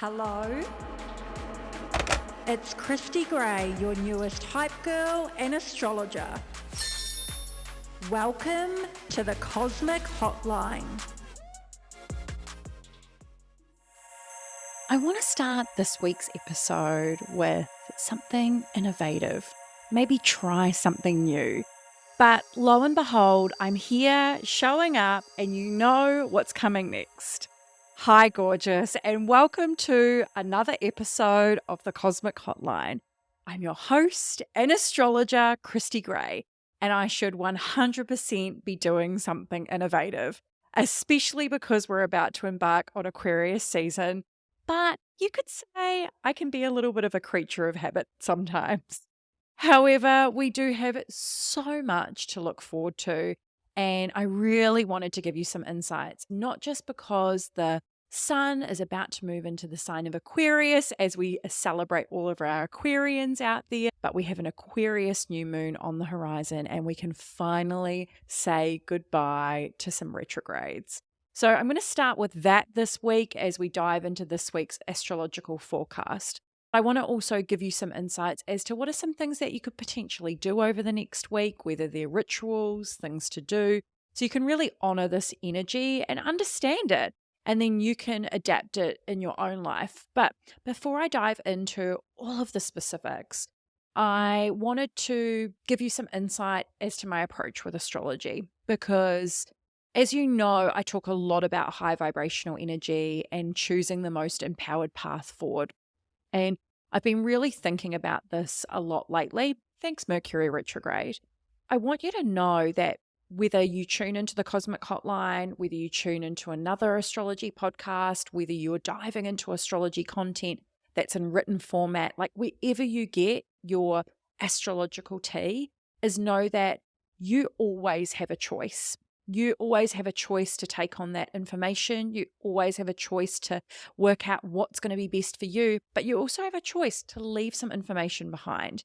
Hello, it's Christy Gray, your newest hype girl and astrologer. Welcome to the Cosmic Hotline. I want to start this week's episode with something innovative, maybe try something new. But lo and behold, I'm here showing up and you know what's coming next. Hi, gorgeous, and welcome to another episode of the Cosmic Hotline. I'm your host and astrologer, Christy Gray, and I should 100% be doing something innovative, especially because we're about to embark on Aquarius season. But you could say I can be a little bit of a creature of habit sometimes. However, we do have so much to look forward to, and I really wanted to give you some insights, not just because the sun is about to move into the sign of Aquarius as we celebrate all of our Aquarians out there, but we have an Aquarius new moon on the horizon, and we can finally say goodbye to some retrogrades. So I'm going to start with that this week as we dive into this week's astrological forecast. I want to also give you some insights as to what are some things that you could potentially do over the next week, whether they're rituals, things to do, so you can really honor this energy and understand it, and then you can adapt it in your own life. But before I dive into all of the specifics, I wanted to give you some insight as to my approach with astrology, because as you know, I talk a lot about high vibrational energy and choosing the most empowered path forward. And I've been really thinking about this a lot lately, thanks Mercury retrograde. I want you to know that whether you tune into the Cosmic Hotline, whether you tune into another astrology podcast, whether you're diving into astrology content that's in written format, like wherever you get your astrological tea, is know that you always have a choice. You always have a choice to take on that information. You always have a choice to work out what's going to be best for you, but you also have a choice to leave some information behind.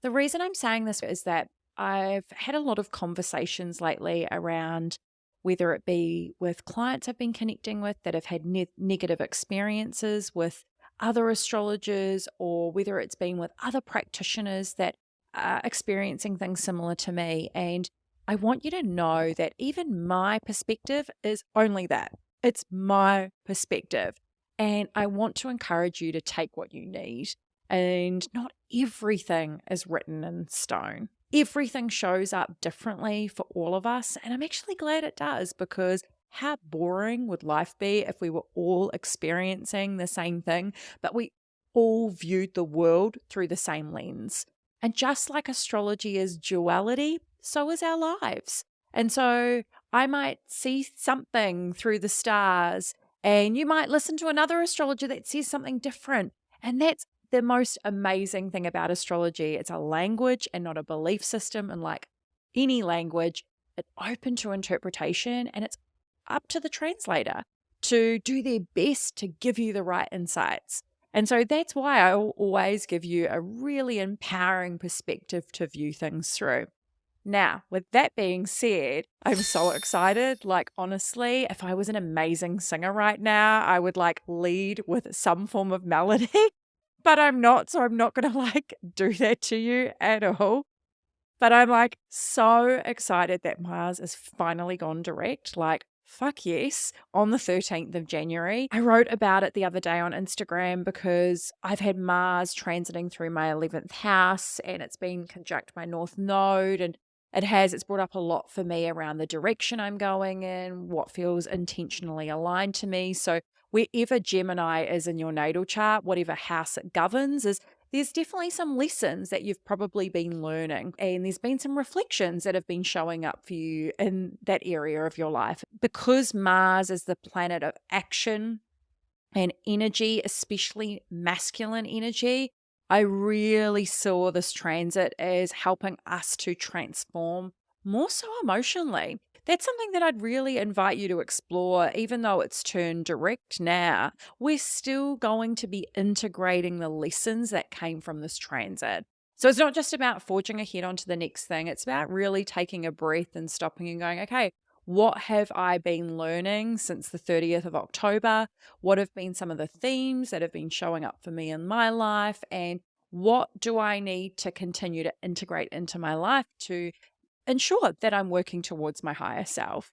The reason I'm saying this is that I've had a lot of conversations lately around whether it be with clients I've been connecting with that have had negative experiences with other astrologers, or whether it's been with other practitioners that are experiencing things similar to me. And I want you to know that even my perspective is only that. It's my perspective. And I want to encourage you to take what you need. And not everything is written in stone. Everything shows up differently for all of us. And I'm actually glad it does, because how boring would life be if we were all experiencing the same thing, but we all viewed the world through the same lens? And just like astrology is duality, so is our lives. And so I might see something through the stars, and you might listen to another astrologer that says something different. And that's the most amazing thing about astrology. It's a language and not a belief system. And like any language, it's open to interpretation, and it's up to the translator to do their best to give you the right insights. And so that's why I always give you a really empowering perspective to view things through. Now, with that being said, I'm so excited. Like, honestly, if I was an amazing singer right now, I would like lead with some form of melody, but I'm not. So I'm not going to do that to you at all. But I'm like so excited that Mars has finally gone direct. Like, fuck yes, on the 13th of January. I wrote about it the other day on Instagram because I've had Mars transiting through my 11th house, and it's been conjunct my North Node, and it's brought up a lot for me around the direction I'm going in, what feels intentionally aligned to me. So wherever Gemini is in your natal chart, whatever house it governs, there's definitely some lessons that you've probably been learning, and there's been some reflections that have been showing up for you in that area of your life. Because Mars is the planet of action and energy, especially masculine energy, I really saw this transit as helping us to transform more so emotionally. That's something that I'd really invite you to explore. Even though it's turned direct now, we're still going to be integrating the lessons that came from this transit. So it's not just about forging ahead onto the next thing. It's about really taking a breath and stopping and going, okay, What have I been learning since the 30th of October? What have been some of the themes that have been showing up for me in my life? And what do I need to continue to integrate into my life to ensure that I'm working towards my higher self?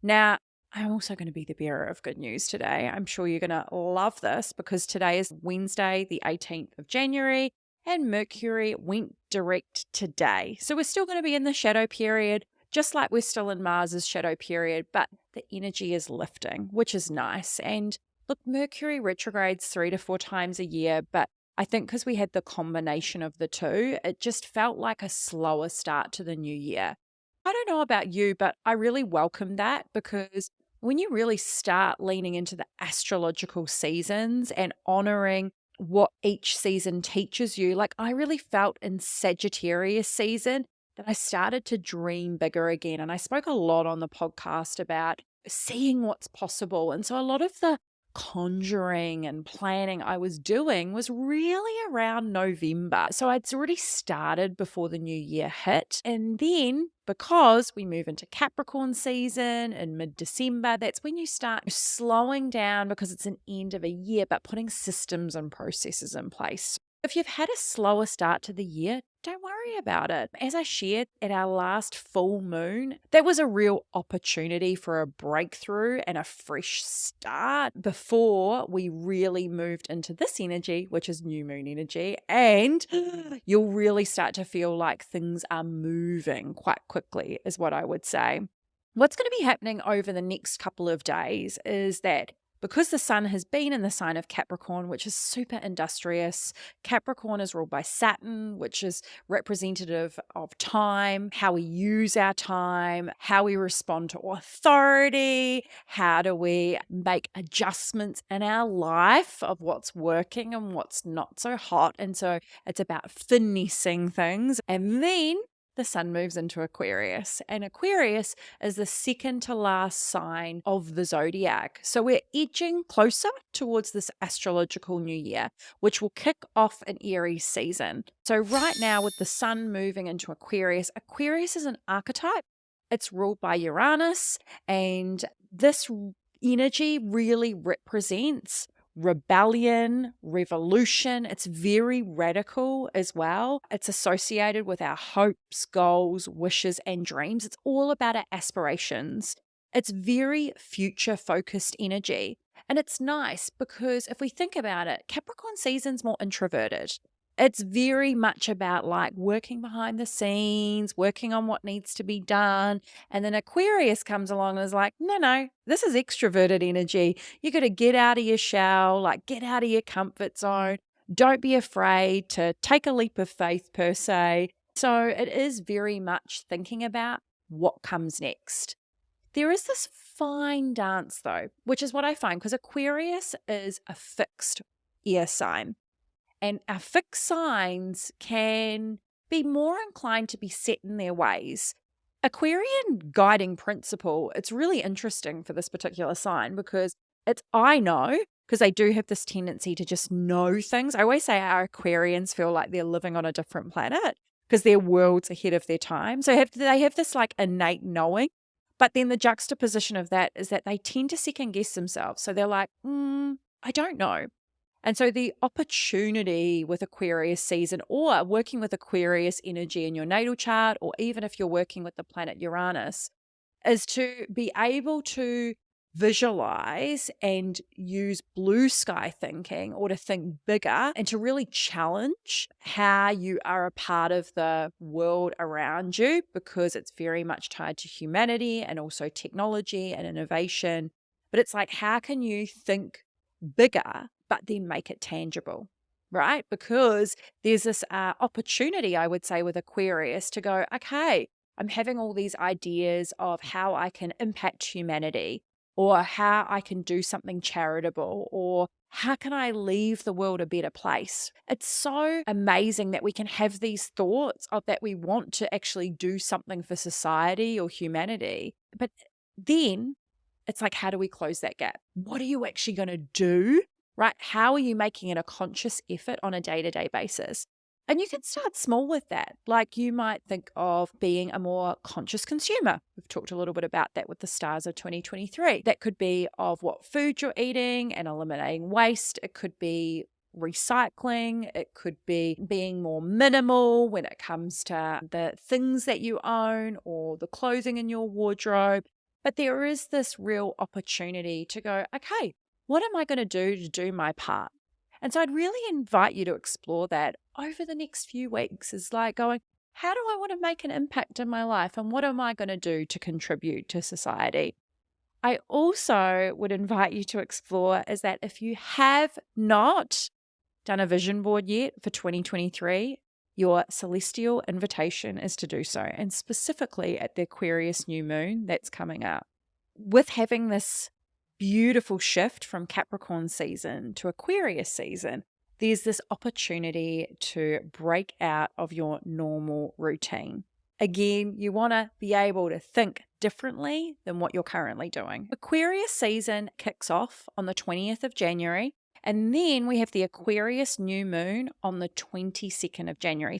Now, I'm also going to be the bearer of good news today. I'm sure you're going to love this because today is Wednesday, the 18th of January, and Mercury went direct today. So we're still going to be in the shadow period, just like we're still in Mars's shadow period, but the energy is lifting, which is nice. And look, Mercury retrogrades 3 to 4 times a year, but I think because we had the combination of the two, it just felt like a slower start to the new year. I don't know about you, but I really welcome that because when you really start leaning into the astrological seasons and honoring what each season teaches you, like I really felt in Sagittarius season that I started to dream bigger again. And I spoke a lot on the podcast about seeing what's possible. And so a lot of the conjuring and planning I was doing was really around November. So I'd already started before the new year hit. And then because we move into Capricorn season in mid-December, that's when you start slowing down because it's an end of a year, but putting systems and processes in place. If you've had a slower start to the year, don't worry about it. As I shared at our last full moon, that was a real opportunity for a breakthrough and a fresh start before we really moved into this energy, which is new moon energy. And you'll really start to feel like things are moving quite quickly, is what I would say. What's going to be happening over the next couple of days is that because the sun has been in the sign of Capricorn, which is super industrious, Capricorn is ruled by Saturn, which is representative of time, how we use our time, how we respond to authority, how do we make adjustments in our life of what's working and what's not so hot. And so it's about finessing things. And then the sun moves into Aquarius, and Aquarius is the second to last sign of the zodiac. So we're edging closer towards this astrological new year, which will kick off an Aries season. So right now with the sun moving into Aquarius, Aquarius is an archetype. It's ruled by Uranus, and this energy really represents rebellion, revolution. It's very radical as well. It's associated with our hopes, goals, wishes, and dreams. It's all about our aspirations. It's very future focused energy. And it's nice because if we think about it, Capricorn season's more introverted. It's very much about like working behind the scenes, working on what needs to be done. And then Aquarius comes along and is like, no, this is extroverted energy. You got to get out of your shell, like get out of your comfort zone. Don't be afraid to take a leap of faith per se. So it is very much thinking about what comes next. There is this fine dance though, which is what I find because Aquarius is a fixed air sign. And our fixed signs can be more inclined to be set in their ways. Aquarian guiding principle, it's really interesting for this particular sign because it's I know, because they do have this tendency to just know things. I always say our Aquarians feel like they're living on a different planet because they're worlds ahead of their time. So they have this like innate knowing. But then the juxtaposition of that is that they tend to second guess themselves. So they're like, I don't know. And so the opportunity with Aquarius season or working with Aquarius energy in your natal chart, or even if you're working with the planet Uranus, is to be able to visualize and use blue sky thinking or to think bigger and to really challenge how you are a part of the world around you because it's very much tied to humanity and also technology and innovation. But it's like, how can you think bigger but then make it tangible, right? Because there's this opportunity, I would say, with Aquarius to go, okay, I'm having all these ideas of how I can impact humanity or how I can do something charitable or how can I leave the world a better place? It's so amazing that we can have these thoughts of that we want to actually do something for society or humanity. But then it's like, how do we close that gap? What are you actually going to do? Right? How are you making it a conscious effort on a day-to-day basis? And you can start small with that. Like you might think of being a more conscious consumer. We've talked a little bit about that with the stars of 2023. That could be of what food you're eating and eliminating waste. It could be recycling. It could be being more minimal when it comes to the things that you own or the clothing in your wardrobe. But there is this real opportunity to go, okay, what am I going to do my part? And so I'd really invite you to explore that over the next few weeks, is like going, how do I want to make an impact in my life? And what am I going to do to contribute to society? I also would invite you to explore is that if you have not done a vision board yet for 2023, your celestial invitation is to do so, and specifically at the Aquarius new moon that's coming up. With having this beautiful shift from Capricorn season to Aquarius season, there's this opportunity to break out of your normal routine. Again, you want to be able to think differently than what you're currently doing. Aquarius season kicks off on the 20th of January, and then we have the Aquarius new moon on the 22nd of January.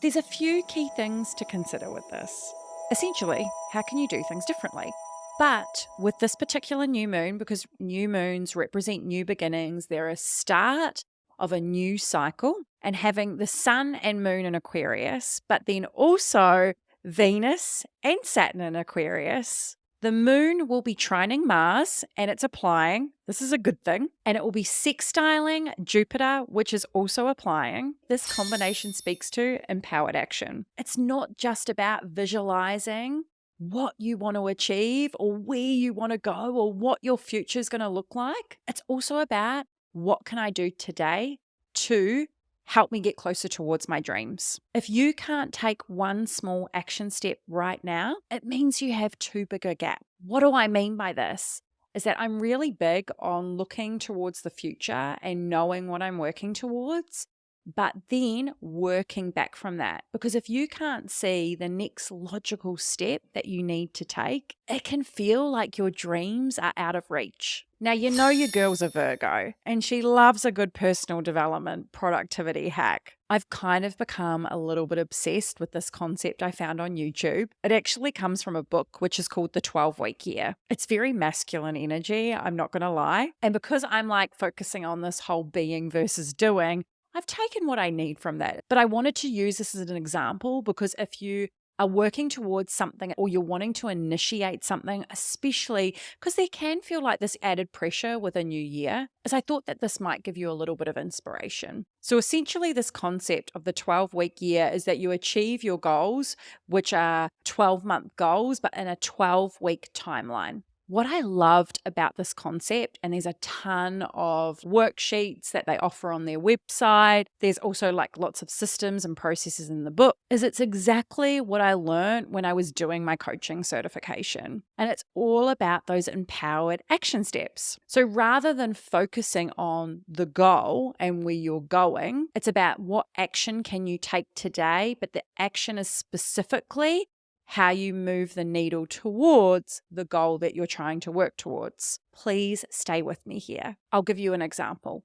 There's a few key things to consider with this. Essentially, how can you do things differently? But with this particular new moon, because new moons represent new beginnings, they're a start of a new cycle, and having the sun and moon in Aquarius, but then also Venus and Saturn in Aquarius, the moon will be trining Mars and it's applying. This is a good thing. And it will be sextiling Jupiter, which is also applying. This combination speaks to empowered action. It's not just about visualizing what you want to achieve or where you want to go or what your future is going to look like. It's also about what can I do today to help me get closer towards my dreams. If you can't take one small action step right now, it means you have too big a gap. What do I mean by this? Is that I'm really big on looking towards the future and knowing what I'm working towards, but then working back from that. Because if you can't see the next logical step that you need to take, it can feel like your dreams are out of reach. Now, you know your girl's a Virgo, and she loves a good personal development productivity hack. I've kind of become a little bit obsessed with this concept I found on YouTube. It actually comes from a book which is called The 12-Week Year. It's very masculine energy, I'm not going to lie. And because I'm like focusing on this whole being versus doing, I've taken what I need from that. But I wanted to use this as an example because if you are working towards something or you're wanting to initiate something, especially because there can feel like this added pressure with a new year, as I thought that this might give you a little bit of inspiration. So essentially this concept of the 12-week year is that you achieve your goals, which are 12-month goals, but in a 12-week timeline. What I loved about this concept, and there's a ton of worksheets that they offer on their website, there's also like lots of systems and processes in the book, is it's exactly what I learned when I was doing my coaching certification. And it's all about those empowered action steps. So rather than focusing on the goal and where you're going, it's about what action can you take today, but the action is specifically how you move the needle towards the goal that you're trying to work towards. Please stay with me here. I'll give you an example.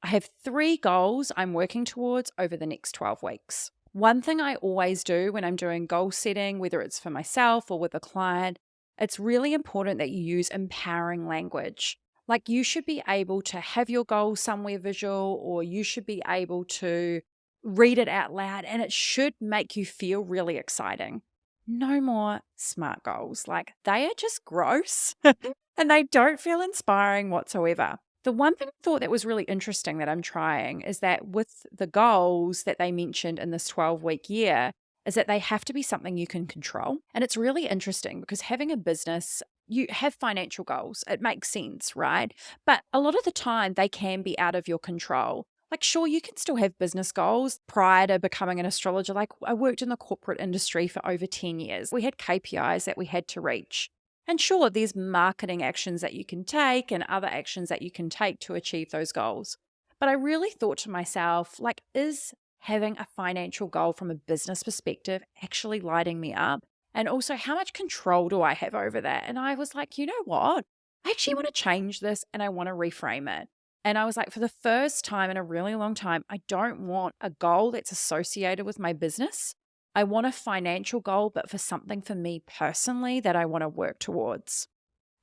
I have 3 goals I'm working towards over the next 12 weeks. One thing I always do when I'm doing goal setting, whether it's for myself or with a client, it's really important that you use empowering language. Like you should be able to have your goal somewhere visual, or you should be able to read it out loud, and it should make you feel really exciting. No more SMART goals. Like they are just gross and they don't feel inspiring whatsoever. The one thing I thought that was really interesting that I'm trying is that with the goals that they mentioned in this 12-week year is that they have to be something you can control. And it's really interesting because having a business, you have financial goals. It makes sense, right? But a lot of the time they can be out of your control. Like, sure, you can still have business goals. Prior to becoming an astrologer, like I worked in the corporate industry for over 10 years. We had KPIs that we had to reach. And sure, there's marketing actions that you can take and other actions that you can take to achieve those goals. But I really thought to myself, like, is having a financial goal from a business perspective actually lighting me up? And also, how much control do I have over that? And I was like, you know what? I actually want to change this and I want to reframe it. And I was like, for the first time in a really long time, I don't want a goal that's associated with my business. I want a financial goal, but for something for me personally that I want to work towards.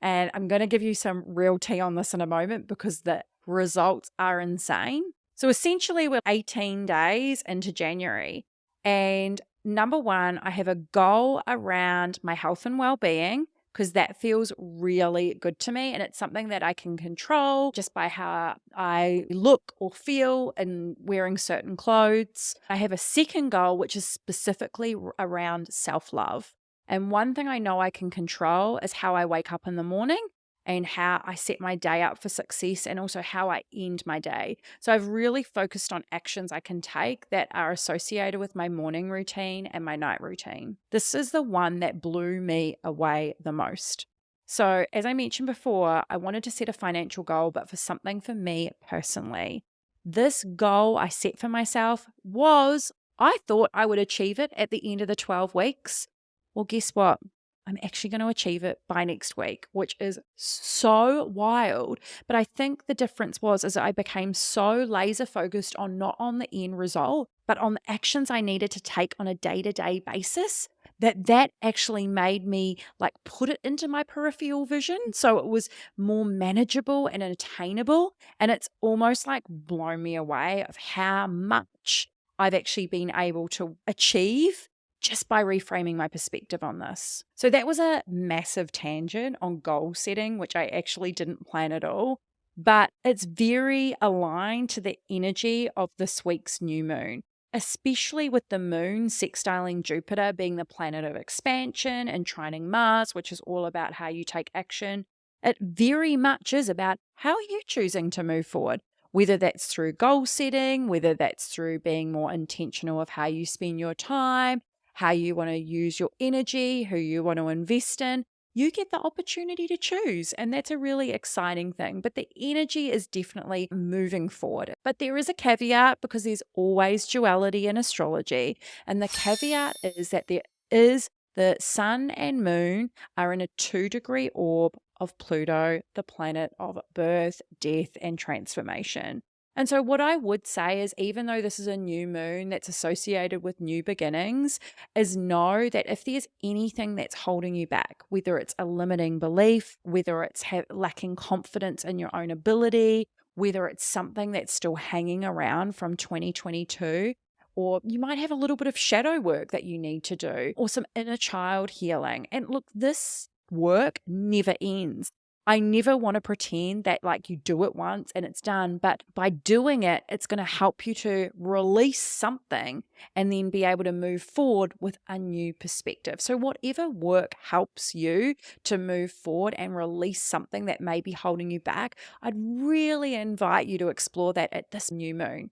And I'm going to give you some real tea on this in a moment because the results are insane. So essentially, we're 18 days into January. And number one, I have a goal around my health and well-being because that feels really good to me. And it's something that I can control just by how I look or feel in wearing certain clothes. I have a second goal, which is specifically around self-love. And one thing I know I can control is how I wake up in the morning and how I set my day up for success and also how I end my day. So I've really focused on actions I can take that are associated with my morning routine and my night routine. This is the one that blew me away the most. So as I mentioned before, I wanted to set a financial goal, but for something for me personally. This goal I set for myself was, I thought I would achieve it at the end of the 12 weeks. Well, guess what? I'm actually going to achieve it by next week, which is so wild. But I think the difference was I became so laser focused on not on the end result, but on the actions I needed to take on a day-to-day basis, that actually made me like put it into my peripheral vision. So it was more manageable and attainable. And it's almost like blown me away of how much I've actually been able to achieve just by reframing my perspective on this. So that was a massive tangent on goal setting, which I actually didn't plan at all, but it's very aligned to the energy of this week's new moon, especially with the moon sextiling Jupiter being the planet of expansion and trining Mars, which is all about how you take action. It very much is about how are you choosing to move forward, whether that's through goal setting, whether that's through being more intentional of how you spend your time, how you want to use your energy, who you want to invest in. You get the opportunity to choose, and that's a really exciting thing. But the energy is definitely moving forward. But there is a caveat because there's always duality in astrology. And the caveat is that the sun and moon are in a 2-degree orb of Pluto, the planet of birth, death, and transformation. And so what I would say is, even though this is a new moon that's associated with new beginnings, is know that if there's anything that's holding you back, whether it's a limiting belief, whether it's lacking confidence in your own ability, whether it's something that's still hanging around from 2022, or you might have a little bit of shadow work that you need to do, or some inner child healing. And look, this work never ends. I never want to pretend that like you do it once and it's done, but by doing it, it's going to help you to release something and then be able to move forward with a new perspective. So whatever work helps you to move forward and release something that may be holding you back, I'd really invite you to explore that at this new moon.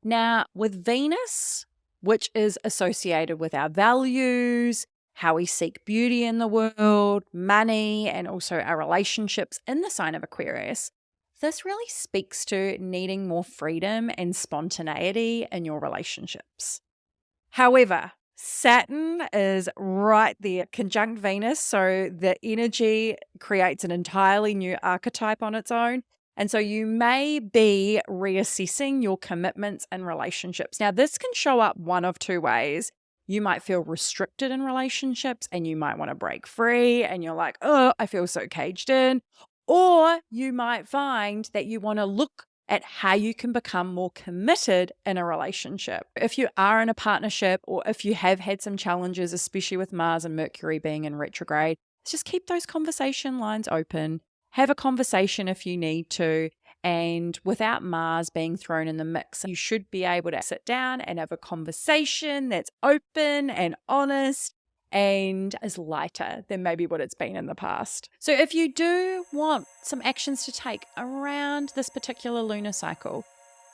Now, with Venus, which is associated with our values, how we seek beauty in the world, money, and also our relationships in the sign of Aquarius, this really speaks to needing more freedom and spontaneity in your relationships. However, Saturn is right there, conjunct Venus, so the energy creates an entirely new archetype on its own. And so you may be reassessing your commitments and relationships. Now, this can show up one of two ways. You might feel restricted in relationships and you might want to break free and you're like, oh, I feel so caged in. Or you might find that you want to look at how you can become more committed in a relationship. If you are in a partnership or if you have had some challenges, especially with Mars and Mercury being in retrograde, just keep those conversation lines open. Have a conversation if you need to. And without Mars being thrown in the mix, you should be able to sit down and have a conversation that's open and honest and is lighter than maybe what it's been in the past. So if you do want some actions to take around this particular lunar cycle,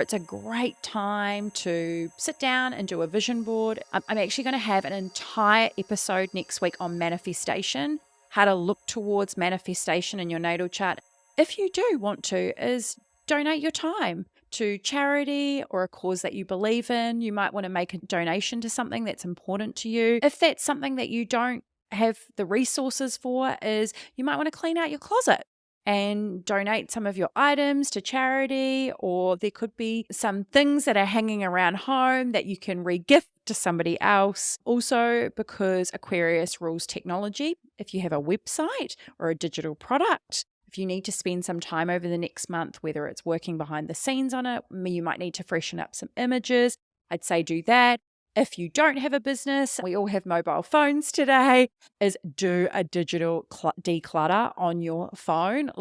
it's a great time to sit down and do a vision board. I'm actually going to have an entire episode next week on manifestation, how to look towards manifestation in your natal chart. If you do want to, is donate your time to charity or a cause that you believe in. You might want to make a donation to something that's important to you. If that's something that you don't have the resources for, is you might want to clean out your closet and donate some of your items to charity, or there could be some things that are hanging around home that you can re-gift to somebody else. Also, because Aquarius rules technology, if you have a website or a digital product, if you need to spend some time over the next month, whether it's working behind the scenes on it, you might need to freshen up some images, I'd say do that. If you don't have a business, we all have mobile phones today, is do a digital declutter on your phone.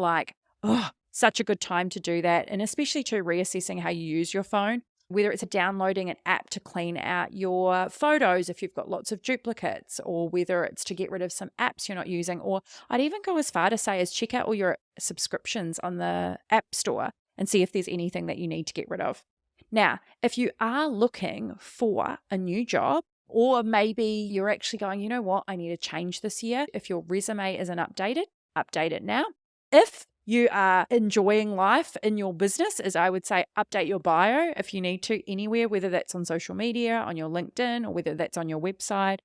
Such a good time to do that. And especially to reassessing how you use your phone, whether it's downloading an app to clean out your photos if you've got lots of duplicates, or whether it's to get rid of some apps you're not using. Or I'd even go as far to say as check out all your subscriptions on the App Store and see if there's anything that you need to get rid of. Now, if you are looking for a new job, or maybe you're actually going, you know what, I need to change this year. If your resume isn't updated, update it now. If you are enjoying life in your business, as I would say, update your bio if you need to anywhere, whether that's on social media, on your LinkedIn, or whether that's on your website.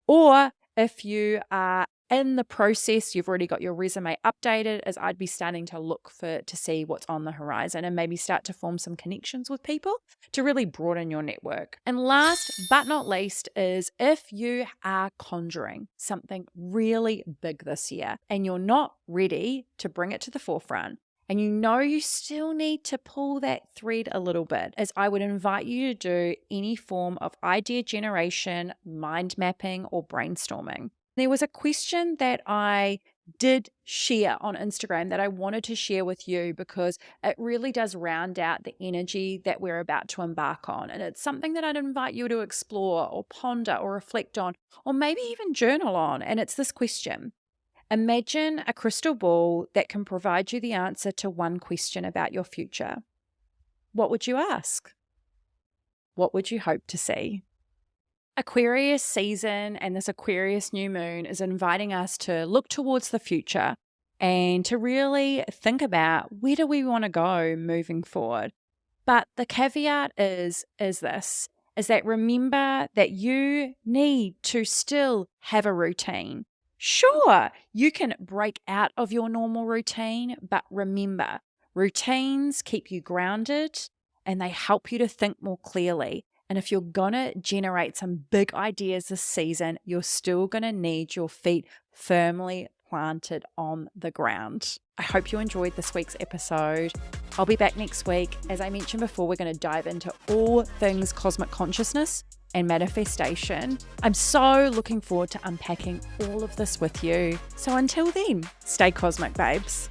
Or if you are in the process, you've already got your resume updated, as I'd be starting to look to see what's on the horizon and maybe start to form some connections with people to really broaden your network. And last but not least is if you are conjuring something really big this year and you're not ready to bring it to the forefront, and you know you still need to pull that thread a little bit, as I would invite you to do any form of idea generation, mind mapping, or brainstorming. There was a question that I did share on Instagram that I wanted to share with you because it really does round out the energy that we're about to embark on. And it's something that I'd invite you to explore or ponder or reflect on, or maybe even journal on. And it's this question. Imagine a crystal ball that can provide you the answer to one question about your future. What would you ask? What would you hope to see? Aquarius season and this Aquarius new moon is inviting us to look towards the future and to really think about where do we want to go moving forward. But the caveat is that remember that you need to still have a routine. Sure, you can break out of your normal routine, but remember, routines keep you grounded and they help you to think more clearly. And if you're going to generate some big ideas this season, you're still going to need your feet firmly planted on the ground. I hope you enjoyed this week's episode. I'll be back next week. As I mentioned before, we're going to dive into all things cosmic consciousness and manifestation. I'm so looking forward to unpacking all of this with you. So until then, stay cosmic, babes.